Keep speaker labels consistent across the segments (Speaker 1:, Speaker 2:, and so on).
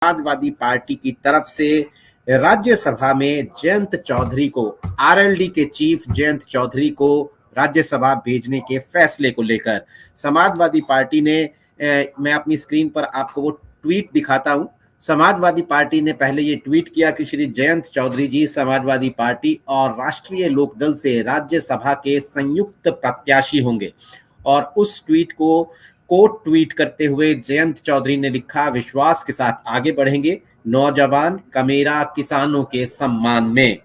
Speaker 1: Samajwadi party की तरफ से राज्यसभा में जयंत चौधरी को, आरएलडी के चीफ जयंत चौधरी को राज्यसभा भेजने के फैसले को लेकर समाजवादी पार्टी ने, मैं अपनी स्क्रीन पर आपको वो ट्वीट दिखाता हूं। समाजवादी पार्टी ने पहले ये ट्वीट किया कि श्री जयंत चौधरी जी समाजवादी पार्टी और राष्ट्रीय लोकदल से राज्यसभा के संयुक्त प्रत्याशी होंगे। और उस ट्वीट को कोट ट्वीट करते हुए जयंत चौधरी ने लिखा, विश्वास के साथ आगे बढ़ेंगे, नौजवान कमेरा किसानों के सम्मान में।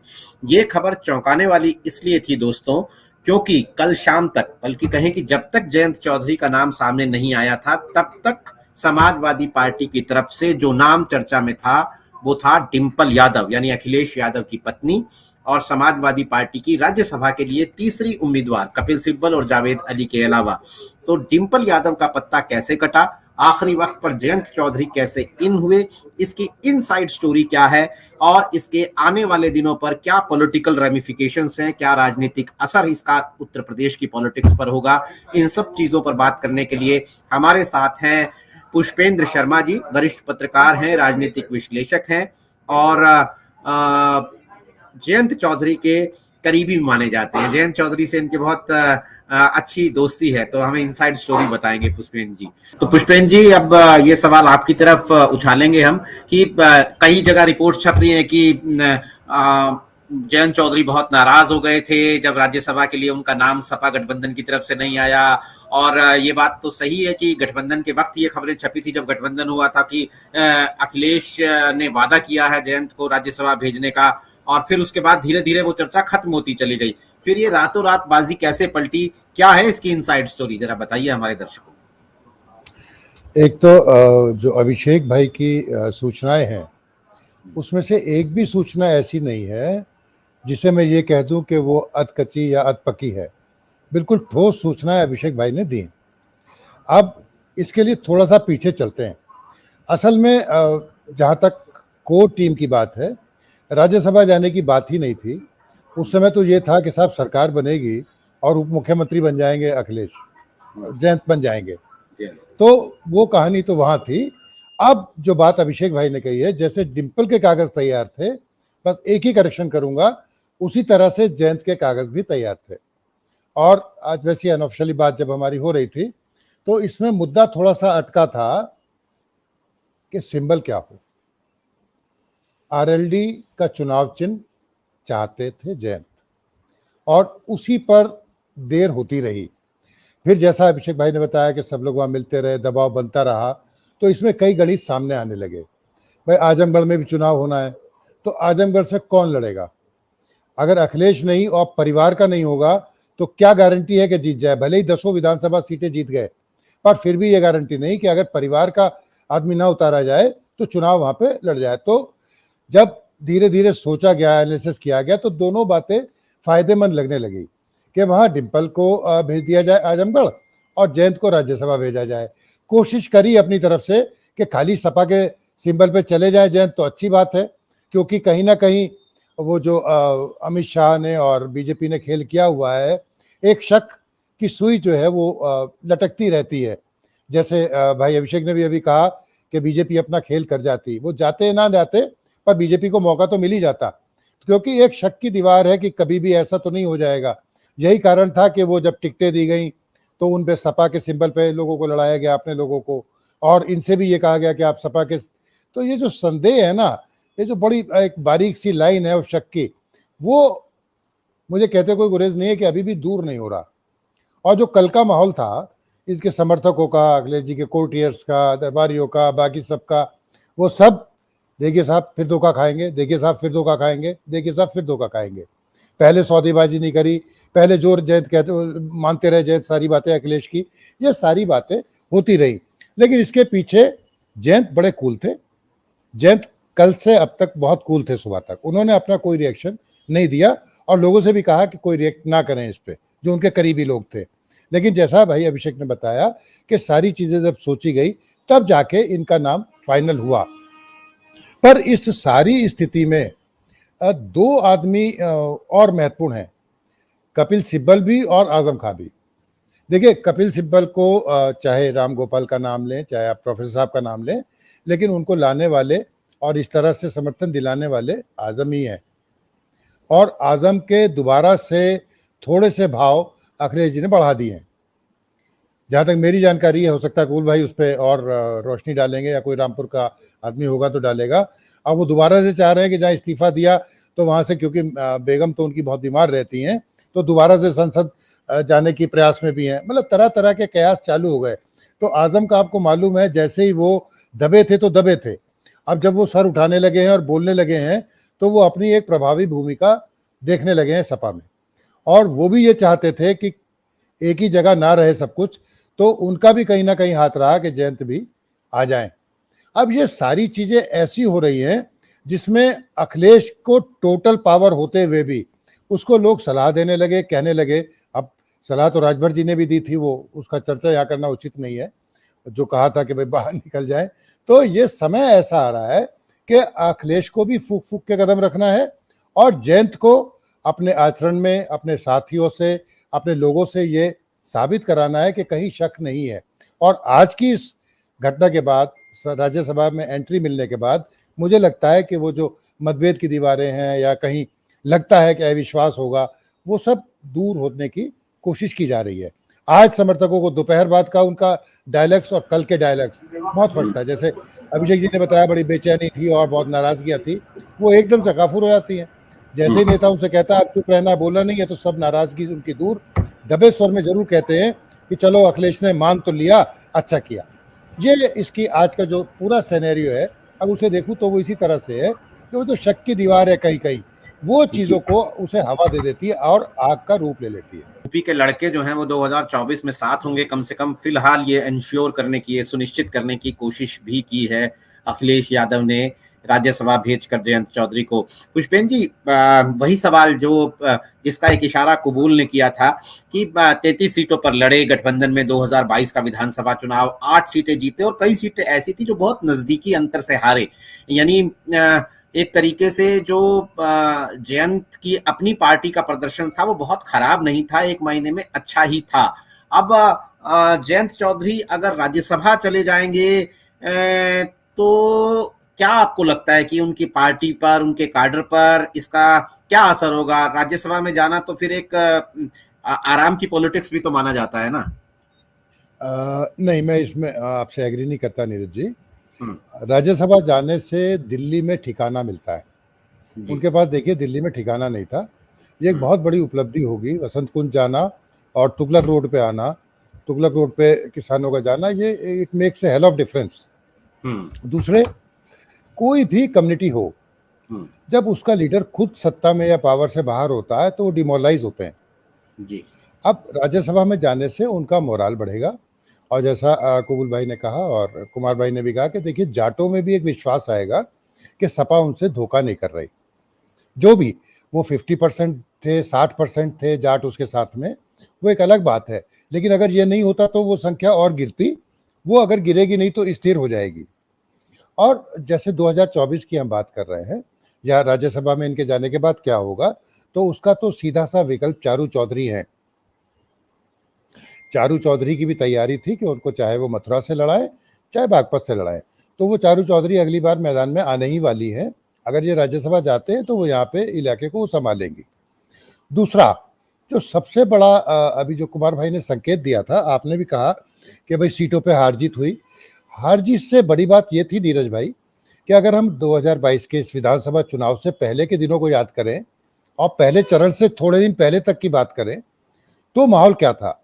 Speaker 1: ये खबर चौंकाने वाली इसलिए थी दोस्तों, क्योंकि कल शाम तक, बल्कि कहें कि जब तक जयंत चौधरी का नाम सामने नहीं आया था, तब तक समाजवादी पार्टी की तरफ से जो नाम चर्चा में था वो था डिंपल यादव, यानी अखिलेश यादव की पत्नी, और समाजवादी पार्टी की राज्यसभा के लिए तीसरी उम्मीदवार कपिल सिब्बल और जावेद अली के अलावा। तो डिंपल यादव का पत्ता कैसे कटा, आखिरी वक्त पर जयंत चौधरी कैसे इन हुए, इसकी इनसाइड स्टोरी क्या है और इसके आने वाले दिनों पर क्या पॉलिटिकल रेमिफिकेशंस हैं, क्या राजनीतिक असर इसका उत्तर प्रदेश की पॉलिटिक्स पर होगा, इन सब चीजों पर बात करने के लिए हमारे साथ हैं पुष्पेंद्र शर्मा जी, वरिष्ठ पत्रकार हैं, राजनीतिक विश्लेषक हैं और जयंत चौधरी के करीबी माने जाते हैं। जयंत चौधरी से इनकी बहुत अच्छी दोस्ती है, तो हमें इनसाइड स्टोरी बताएंगे पुष्पेंद्र जी। तो पुष्पेंद्र जी, अब ये सवाल आपकी तरफ उछालेंगे हम कि कई जगह रिपोर्ट छप रही है कि जयंत चौधरी बहुत नाराज हो गए थे जब राज्यसभा के लिए उनका नाम सपा गठबंधन की तरफ से नहीं आया। और ये बात तो सही है कि गठबंधन के वक्त ये खबरें छपी थी जब गठबंधन हुआ था कि अखिलेश ने वादा किया है जयंत को राज्यसभा भेजने का, और फिर उसके बाद धीरे धीरे वो चर्चा खत्म होती चली गई। फिर ये रातों रात बाजी कैसे पलटी, क्या है इसकी इनसाइड स्टोरी, जरा बताइए हमारे दर्शकों को।
Speaker 2: एक तो जो अभिषेक भाई की सूचनाएं हैं उसमें से एक भी सूचना ऐसी नहीं है जिसे मैं ये कह दूं कि वो अधकच्ची या अधपक्की है। बिल्कुल ठोस सूचनाएं अभिषेक भाई ने दी। अब इसके लिए थोड़ा सा पीछे चलते हैं। असल में जहाँ तक कोर टीम की बात है, राज्यसभा जाने की बात ही नहीं थी। उस समय तो ये था कि साहब सरकार बनेगी और उप मुख्यमंत्री बन जाएंगे अखिलेश, जयंत बन जाएंगे, तो वो कहानी तो वहाँ थी। अब जो बात अभिषेक भाई ने कही है, जैसे डिंपल के कागज तैयार थे, बस एक ही करेक्शन करूंगा, उसी तरह से जयंत के कागज भी तैयार थे। और आज वैसी अनऑफिशियली बात जब हमारी हो रही थी तो इसमें मुद्दा थोड़ा सा अटका था कि सिंबल क्या हो। आरएलडी का चुनाव चिन्ह चाहते थे जयंत, और उसी पर देर होती रही। फिर जैसा अभिषेक भाई ने बताया कि सब लोग वहाँ मिलते रहे, दबाव बनता रहा, तो इसमें कई गणित सामने आने लगे। भाई आजमगढ़ में भी चुनाव होना है, तो आजमगढ़ से कौन लड़ेगा? अगर अखिलेश नहीं और परिवार का नहीं होगा तो क्या गारंटी है कि जीत जाए? भले ही 10 विधानसभा सीटें जीत गए, पर फिर भी ये गारंटी नहीं कि अगर परिवार का आदमी ना उतारा जाए तो चुनाव वहां पे लड़ जाए। तो जब धीरे धीरे सोचा गया, एनालिसिस किया गया, तो दोनों बातें फायदेमंद लगने लगी कि वहां डिंपल को भेज दिया जाए आजमगढ़ और जयंत को राज्यसभा भेजा जाए। कोशिश करी अपनी तरफ से कि खाली सपा के सिंबल पे चले जाए जयंत, तो अच्छी बात है, क्योंकि कहीं ना कहीं वो जो अमित शाह ने और बीजेपी ने खेल किया हुआ है, एक शक की सुई जो है वो लटकती रहती है। जैसे भाई अभिषेक ने भी अभी कहा कि बीजेपी अपना खेल कर जाती, वो जाते ना जाते पर बीजेपी को मौका तो मिल ही जाता, क्योंकि एक शक की दीवार है कि कभी भी ऐसा तो नहीं हो जाएगा। यही कारण था कि वो जब टिकटें दी गई तो उन पे सपा के सिंबल पे लोगों को लड़ाया गया, अपने लोगों को, और इनसे भी ये कहा गया कि आप सपा के। तो ये जो संदेह है ना, ये जो बड़ी एक बारीक सी लाइन है उस शक की, वो मुझे कहते कोई गुरेज नहीं है कि अभी भी दूर नहीं हो रहा। और जो कल का माहौल था इसके समर्थकों का, अखिलेश जी के कोर्टियर्स का, दरबारियों का, बाकी सबका, वो सब देखिए साहब फिर धोखा खाएंगे, देखिए साहब फिर धोखा खाएंगे, देखिए साहब फिर धोखा खाएंगे। पहले सौदेबाजी नहीं करी, पहले जो जयंत कहते मानते रहे जयंत सारी बातें अखिलेश की, ये सारी बातें होती रही। लेकिन इसके पीछे जयंत बड़े कूल थे। जयंत कल से अब तक बहुत कूल थे। सुबह तक उन्होंने अपना कोई रिएक्शन नहीं दिया और लोगों से भी कहा कि कोई रिएक्ट ना करें इस पे, जो उनके करीबी लोग थे। लेकिन जैसा भाई अभिषेक ने बताया कि सारी चीजें जब सोची गई तब जाके इनका नाम फाइनल हुआ। पर इस सारी स्थिति में दो आदमी और महत्वपूर्ण हैं, कपिल सिब्बल भी और आजम खां भी। देखिए, कपिल सिब्बल को चाहे राम गोपाल का नाम लें, चाहे आप प्रोफेसर साहब का नाम लें, लेकिन उनको लाने वाले और इस तरह से समर्थन दिलाने वाले आजम ही हैं। और आजम के दोबारा से थोड़े से भाव अखिलेश जी ने बढ़ा दिए हैं, जहाँ तक मेरी जानकारी है। हो सकता है कूल भाई उस पर और रोशनी डालेंगे या कोई रामपुर का आदमी होगा तो डालेगा। अब वो दोबारा से चाह रहे हैं कि जहाँ इस्तीफा दिया तो वहाँ से, क्योंकि बेगम तो उनकी बहुत बीमार रहती हैं, तो दोबारा से संसद जाने की प्रयास में भी हैं। मतलब तरह तरह के कयास चालू हो गए। तो आजम का आपको मालूम है, जैसे ही वो दबे थे तो दबे थे, अब जब वो सर उठाने लगे हैं और बोलने लगे हैं तो वो अपनी एक प्रभावी भूमिका देखने लगे हैं सपा में। और वो भी ये चाहते थे कि एक ही जगह ना रहे सब कुछ, तो उनका भी कहीं ना कहीं हाथ रहा कि जयंत भी आ जाएं। अब ये सारी चीजें ऐसी हो रही हैं जिसमें अखिलेश को टोटल पावर होते हुए भी उसको लोग सलाह देने लगे, कहने लगे। अब सलाह तो राजभर जी ने भी दी थी, वो उसका चर्चा यहाँ करना उचित नहीं है, जो कहा था कि भाई बाहर निकल जाए। तो ये समय ऐसा आ रहा है कि अखिलेश को भी फूक फूक के कदम रखना है और जयंत को अपने आचरण में, अपने साथियों से, अपने लोगों से ये साबित कराना है कि कहीं शक नहीं है। और आज की इस घटना के बाद, राज्यसभा में एंट्री मिलने के बाद, मुझे लगता है कि वो जो मतभेद की दीवारें हैं या कहीं लगता है कि अविश्वास होगा, वो सब दूर होने की कोशिश की जा रही है। आज समर्थकों को दोपहर बाद का उनका डायलॉग्स और कल के डायलॉग्स बहुत फर्क था। जैसे अभिषेक जी ने बताया, बड़ी बेचैनी थी और बहुत नाराजगियां थी, वो एकदम चकाफुर हो जाती हैं। जैसे ही नेता उनसे कहता है आप चुप रहना, बोला नहीं है, तो सब नाराजगी उनकी दूर दबे स्वर में जरूर कहते हैं कि चलो अखिलेश ने मान तो लिया, अच्छा किया। ये इसकी आज का जो पूरा सिनेरियो है, अब उसे देखूं तो वो इसी तरह से है कि वो जो शक की दीवार है कहीं कहीं, वो चीजों को उसे हवा दे देती है और आग का रूप ले लेती है।
Speaker 1: यूपी के लड़के जो हैं वो 2024 में साथ होंगे कम से कम। फिलहाल ये इंश्योर करने की, ये सुनिश्चित करने की कोशिश भी की है अखिलेश यादव ने राज्यसभा भेजकर जयंत चौधरी को। पुष्पेंद्र जी, वही सवाल जो जिसका एक इशारा कबूल ने किया था कि 33 सीटों पर लड़े गठबंधन में 2022 का विधानसभा चुनाव, 8 सीटें जीते और कई सीटें ऐसी थी जो बहुत नजदीकी अंतर से हारे। यानी एक तरीके से जो जयंत की अपनी पार्टी का प्रदर्शन था वो बहुत खराब नहीं था, एक महीने में अच्छा ही था। अब जयंत चौधरी अगर राज्यसभा चले जाएंगे तो क्या आपको लगता है कि उनकी पार्टी पर, उनके कैडर पर इसका क्या असर होगा? राज्यसभा में जाना तो फिर एक आराम की पॉलिटिक्स भी तो माना जाता है ना।
Speaker 2: नहीं, मैं इसमें आपसे एग्री नहीं करता नीरज जी। राज्यसभा जाने से दिल्ली में ठिकाना मिलता है, उनके पास देखिए दिल्ली में ठिकाना नहीं था। ये एक बहुत बड़ी उपलब्धि होगी, वसंत कुंज जाना और तुगलक रोड पे आना, तुगलक रोड पे किसानों का जाना, ये it makes a hell of difference. दूसरे, कोई भी कम्युनिटी हो, जब उसका लीडर खुद सत्ता में या पावर से बाहर होता है तो वो डिमोरलाइज होते हैं जी। अब राज्यसभा में जाने से उनका मोराल बढ़ेगा और जैसा कुबुल भाई ने कहा और कुमार भाई ने भी कहा कि देखिए जाटों में भी एक विश्वास आएगा कि सपा उनसे धोखा नहीं कर रही। जो भी वो 50% थे, 60% थे जाट उसके साथ में, वो एक अलग बात है। लेकिन अगर ये नहीं होता तो वो संख्या और गिरती, वो अगर गिरेगी नहीं तो स्थिर हो जाएगी। और जैसे 2024 की हम बात कर रहे हैं या राज्यसभा में इनके जाने के बाद क्या होगा, तो उसका तो सीधा सा विकल्प चारू चौधरी है। चारू चौधरी की भी तैयारी थी कि उनको चाहे वो मथुरा से लड़ाए चाहे बागपत से लड़ाए, तो वो चारू चौधरी अगली बार मैदान में आने ही वाली है। अगर ये राज्यसभा जाते हैं तो वो यहाँ पे इलाके को संभालेंगी। दूसरा, जो सबसे बड़ा अभी जो कुमार भाई ने संकेत दिया था, आपने भी कहा कि भाई सीटों पे हार जीत हुई। हार जीत से बड़ी बात ये थी नीरज भाई कि अगर हम 2022 के इस विधानसभा चुनाव से पहले के दिनों को याद करें और पहले चरण से थोड़े दिन पहले तक की बात करें तो माहौल क्या था।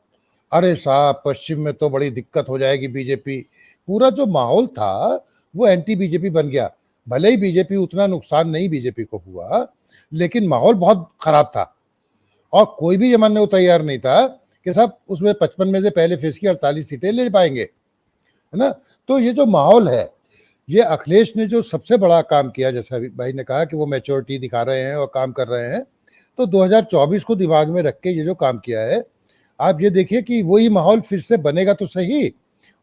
Speaker 2: अरे साहब, पश्चिम में तो बड़ी दिक्कत हो जाएगी, बीजेपी, पूरा जो माहौल था वो एंटी बीजेपी बन गया। भले ही बीजेपी उतना नुकसान नहीं बीजेपी को हुआ, लेकिन माहौल बहुत खराब था और कोई भी ये मानने को तैयार नहीं था कि साहब उसमें 55 में से पहले फेज की 48 सीटें ले पाएंगे, है ना। तो ये जो माहौल है, ये अखिलेश ने जो सबसे बड़ा काम किया, जैसा भाई ने कहा कि वो मैच्योरिटी दिखा रहे हैं और काम कर रहे हैं, तो 2024 को दिमाग में रख के ये जो काम किया है, आप ये देखिए कि वही माहौल फिर से बनेगा तो सही।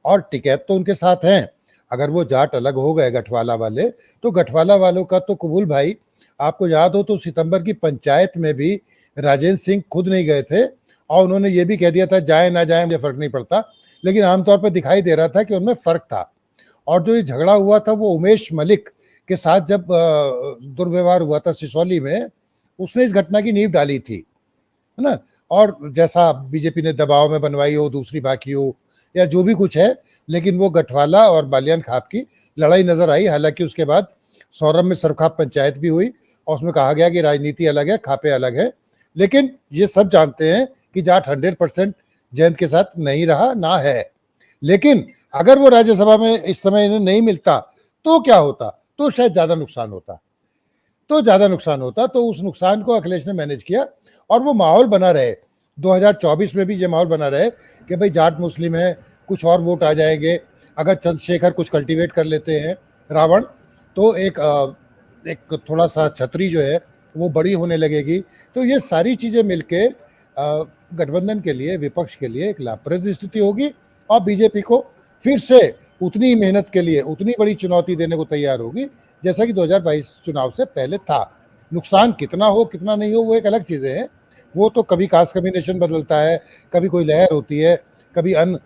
Speaker 2: और टिकैत तो उनके साथ हैं। अगर वो जाट अलग हो गए गठवाला वाले, तो गठवाला वालों का तो कबूल भाई, आपको याद हो तो सितंबर की पंचायत में भी राजेंद्र सिंह खुद नहीं गए थे और उन्होंने ये भी कह दिया था जाए ना जाए मुझे फर्क नहीं पड़ता, लेकिन आमतौर पर दिखाई दे रहा था कि उनमें फर्क था। और जो ये झगड़ा हुआ था वो उमेश मलिक के साथ जब दुर्व्यवहार हुआ था सिसौली में, उसने इस घटना की नींव डाली थी, है ना। और जैसा बीजेपी ने दबाव में बनवाई हो, दूसरी बाकी हो, या जो भी कुछ है, लेकिन वो गठवाला और बालियान खाप की लड़ाई नजर आई। हालांकि उसके बाद सौरभ में सरखाप पंचायत भी हुई और उसमें कहा गया कि राजनीति अलग है, खापे अलग है। लेकिन ये सब जानते हैं कि जाट 100% जयंत के साथ नहीं रहा, ना है। लेकिन अगर वो राज्यसभा में इस समय इन्हें नहीं मिलता तो क्या होता, तो शायद ज्यादा नुकसान होता, तो उस नुकसान को अखिलेश ने मैनेज किया और वो माहौल बना रहे 2024 में भी, ये माहौल बना रहे कि भाई जाट मुस्लिम है, कुछ और वोट आ जाएंगे, अगर चंद्रशेखर कुछ कल्टीवेट कर लेते हैं रावण, तो एक थोड़ा सा छतरी जो है वो बड़ी होने लगेगी। तो ये सारी चीजें मिलके गठबंधन के लिए, विपक्ष के लिए एक लाभप्रद स्थिति होगी और बीजेपी को फिर से उतनी मेहनत के लिए उतनी बड़ी चुनौती देने को तैयार होगी जैसा कि 2022 चुनाव से पहले था। नुकसान कितना हो कितना नहीं हो वो एक अलग चीजें हैं, वो तो कभी कास्ट कम्बिनेशन बदलता है, कभी कोई लहर होती है, कभी अन्न,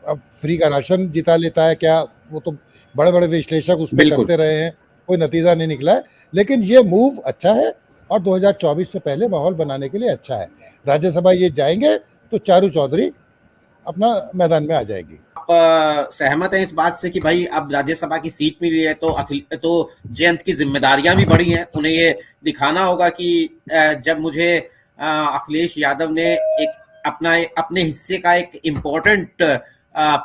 Speaker 2: अब फ्री का राशन जिता लेता है क्या, वो तो बड़े बड़े विश्लेषक उस पर करते रहे हैं, कोई नतीजा नहीं निकला है। लेकिन ये मूव अच्छा है और 2024 से पहले माहौल बनाने के लिए अच्छा है। राज्यसभा ये जाएंगे तो चारू चौधरी अपना मैदान में आ जाएगी।
Speaker 1: आप सहमत हैं इस बात से कि भाई अब राज्यसभा की सीट मिली है तो जयंत की जिम्मेदारियां भी बढ़ी हैं, उन्हें ये दिखाना होगा कि जब मुझे अखिलेश यादव ने एक अपने हिस्से का एक इम्पोर्टेंट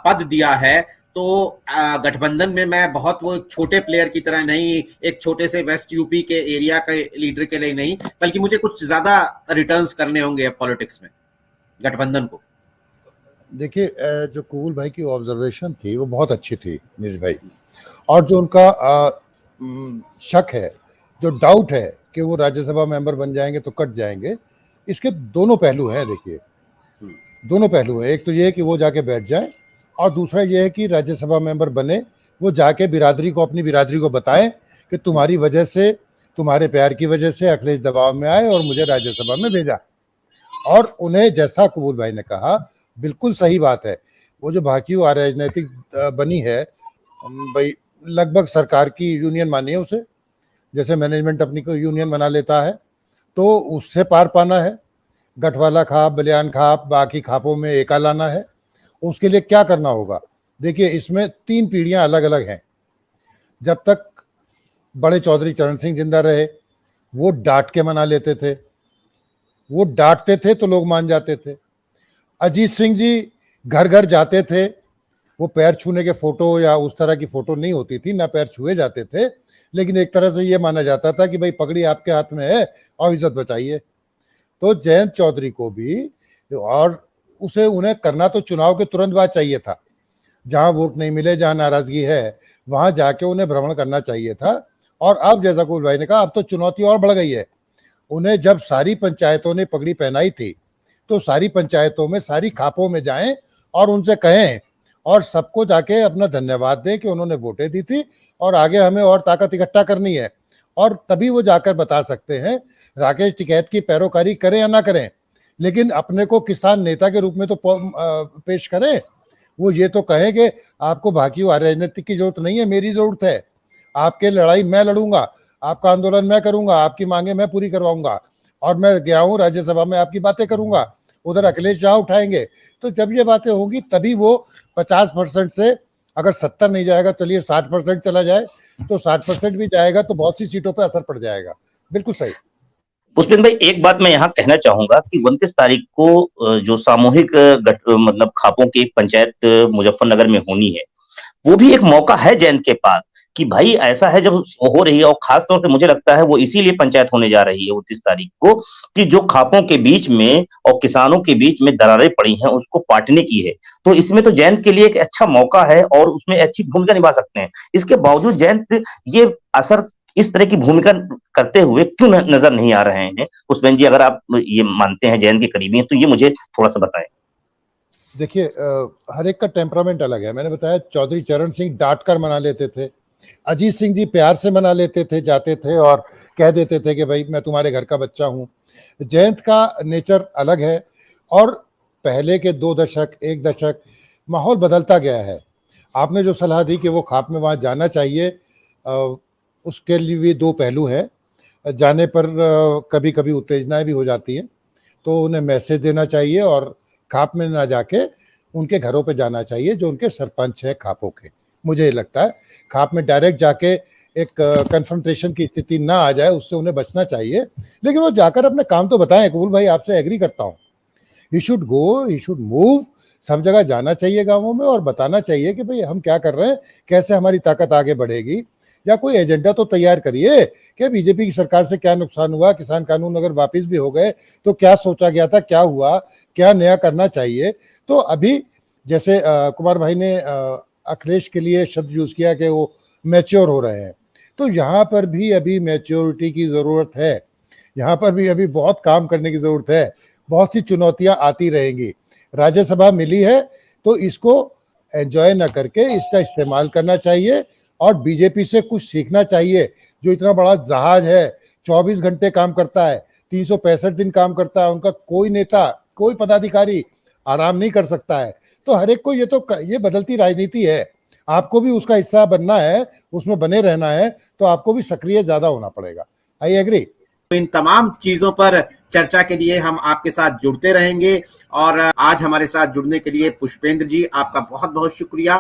Speaker 1: पद दिया है, तो गठबंधन में मैं बहुत वो छोटे प्लेयर की तरह नहीं, एक छोटे से वेस्ट यूपी के एरिया के लीडर के लिए नहीं, बल्कि मुझे कुछ ज्यादा रिटर्न्स करने होंगे पॉलिटिक्स में गठबंधन को।
Speaker 2: देखिए, जो कुबुल भाई की ऑब्जर्वेशन थी वो बहुत अच्छी थी नीरज भाई, और जो उनका शक है, जो डाउट है कि वो राज्यसभा मेंबर बन जाएंगे तो कट जाएंगे, इसके दोनों पहलू हैं। देखिए, दोनों पहलू है, एक तो ये है कि वो जाके बैठ जाए और दूसरा ये है कि राज्यसभा मेंबर बने, वो जाके बिरादरी को, अपनी बिरादरी को बताएं कि तुम्हारी वजह से, तुम्हारे प्यार की वजह से अखिलेश दबाव में आए और मुझे राज्यसभा में भेजा। और उन्हें, जैसा कुबुल भाई ने कहा, बिल्कुल सही बात है, वो जो भाकियू राजनीतिक बनी है भाई, लगभग सरकार की यूनियन मानिए उसे, जैसे मैनेजमेंट अपनी को यूनियन बना लेता है, तो उससे पार पाना है। गठवाला खाप, बलियान खाप, बाकी खापों में एका लाना है। उसके लिए क्या करना होगा? देखिए, इसमें 3 पीढ़ियां अलग अलग हैं। जब तक बड़े चौधरी चरण सिंह जिंदा रहे, वो डांट के मना लेते थे, वो डांटते थे तो लोग मान जाते थे। अजीत सिंह जी घर घर जाते थे, वो पैर छूने के फोटो या उस तरह की फोटो नहीं होती थी, ना पैर छुए जाते थे, लेकिन एक तरह से ये माना जाता था कि भाई पगड़ी आपके हाथ में है और इज्जत बचाइए। तो जयंत चौधरी को भी, और उसे, उन्हें करना तो चुनाव के तुरंत बाद चाहिए था, जहां वोट नहीं मिले, जहां नाराजगी है, वहां जाके उन्हें भ्रमण करना चाहिए था। और अब जैसा कुबुल भाई ने कहा, अब तो चुनौती और बढ़ गई है। उन्हें जब सारी पंचायतों ने पगड़ी पहनाई थी, तो सारी पंचायतों में, सारी खापों में जाएं और उनसे कहें और सबको जाके अपना धन्यवाद दें कि उन्होंने वोटें दी थी और आगे हमें और ताकत इकट्ठा करनी है। और तभी वो जाकर बता सकते हैं, राकेश टिकैत की पैरोकारी करें या ना करें, लेकिन अपने को किसान नेता के रूप में तो पेश करें। वो ये तो कहें कि आपको भाकियू राजनीति की जरूरत नहीं है, मेरी जरूरत है, आपके लड़ाई मैं लड़ूंगा, आपका आंदोलन मैं करूंगा, आपकी मांगे मैं पूरी करवाऊंगा, और मैं गया हूं राज्यसभा में आपकी बातें करूंगा, उधर अखिलेश जहां उठाएंगे। तो जब ये बातें होंगी तभी वो 50% से, अगर 70 नहीं जाएगा, चलिए 60% चला जाए, तो 60% भी जाएगा तो बहुत सी सीटों पर असर पड़ जाएगा। बिल्कुल सही।
Speaker 3: पुष्पेंद्र भाई, एक बात मैं यहाँ कहना चाहूंगा कि 29 तारीख को जो सामूहिक मतलब खापों की पंचायत मुजफ्फरनगर में होनी है, वो भी एक मौका है जयंत के पास कि भाई ऐसा है जब हो रही है, और खास तौर पे मुझे लगता है वो इसीलिए पंचायत होने जा रही है 29 तारीख को, कि जो खापों के बीच में और किसानों के बीच में दरारें पड़ी हैं उसको पाटने की है। तो इसमें तो जयंत के लिए एक अच्छा मौका है और उसमें अच्छी भूमिका निभा सकते हैं। इसके बावजूद जयंत ये असर, इस तरह की भूमिका करते हुए क्यों नजर नहीं आ रहे हैं? पुष्पेंद्र जी, अगर आप ये मानते हैं, जयंत के करीबी हैं, तो ये मुझे थोड़ा सा बताएं।
Speaker 2: देखिए, हर एक का टेम्परामेंट अलग है। मैंने बताया, चौधरी चरण सिंह डांट कर मना लेते थे, अजीत सिंह जी प्यार से मना लेते थे, जाते थे और कह देते थे कि भाई मैं तुम्हारे घर का बच्चा हूं। जयंत का नेचर अलग है और पहले के 2 दशक, 1 दशक माहौल बदलता गया है। आपने जो सलाह दी कि वो खाप में वहाँ जाना चाहिए, उसके लिए भी दो पहलू हैं। जाने पर कभी कभी उत्तेजनाएं भी हो जाती हैं, तो उन्हें मैसेज देना चाहिए और खाप में ना जाके उनके घरों पे जाना चाहिए जो उनके सरपंच हैं खापों के। मुझे ये लगता है खाप में डायरेक्ट जाके एक कन्फ्रंटेशन की स्थिति ना आ जाए, उससे उन्हें बचना चाहिए। लेकिन वो जाकर अपने काम तो बताएं। कबूल भाई, आपसे एग्री करता हूँ, he should go, he should move, सब जगह जाना चाहिए गांवों में और बताना चाहिए कि भाई हम क्या कर रहे हैं, कैसे हमारी ताकत आगे बढ़ेगी। या कोई एजेंडा तो तैयार करिए कि बीजेपी की सरकार से क्या नुकसान हुआ, किसान कानून अगर वापस भी हो गए तो क्या सोचा गया था, क्या हुआ, क्या नया करना चाहिए। तो अभी जैसे कुमार भाई ने अखिलेश के लिए शब्द यूज किया कि वो मैच्योर हो रहे हैं, तो यहाँ पर भी अभी मैच्योरिटी की जरूरत है, यहाँ पर भी अभी बहुत काम करने की जरूरत है, बहुत सी चुनौतियां आती रहेंगी। राज्यसभा मिली है तो इसको एंजॉय न करके इसका इस्तेमाल करना चाहिए और बीजेपी से कुछ सीखना चाहिए, जो इतना बड़ा जहाज है, 24 घंटे काम करता है, 365 दिन काम करता है, उनका कोई नेता, कोई पदाधिकारी आराम नहीं कर सकता है। तो हर एक को ये बदलती राजनीति है, आपको भी उसका हिस्सा बनना है, उसमें बने रहना है, तो आपको भी सक्रिय ज्यादा होना पड़ेगा। I agree.
Speaker 1: तो इन तमाम चीजों पर चर्चा के लिए हम आपके साथ जुड़ते रहेंगे और आज हमारे साथ जुड़ने के लिए पुष्पेंद्र जी आपका बहुत बहुत शुक्रिया।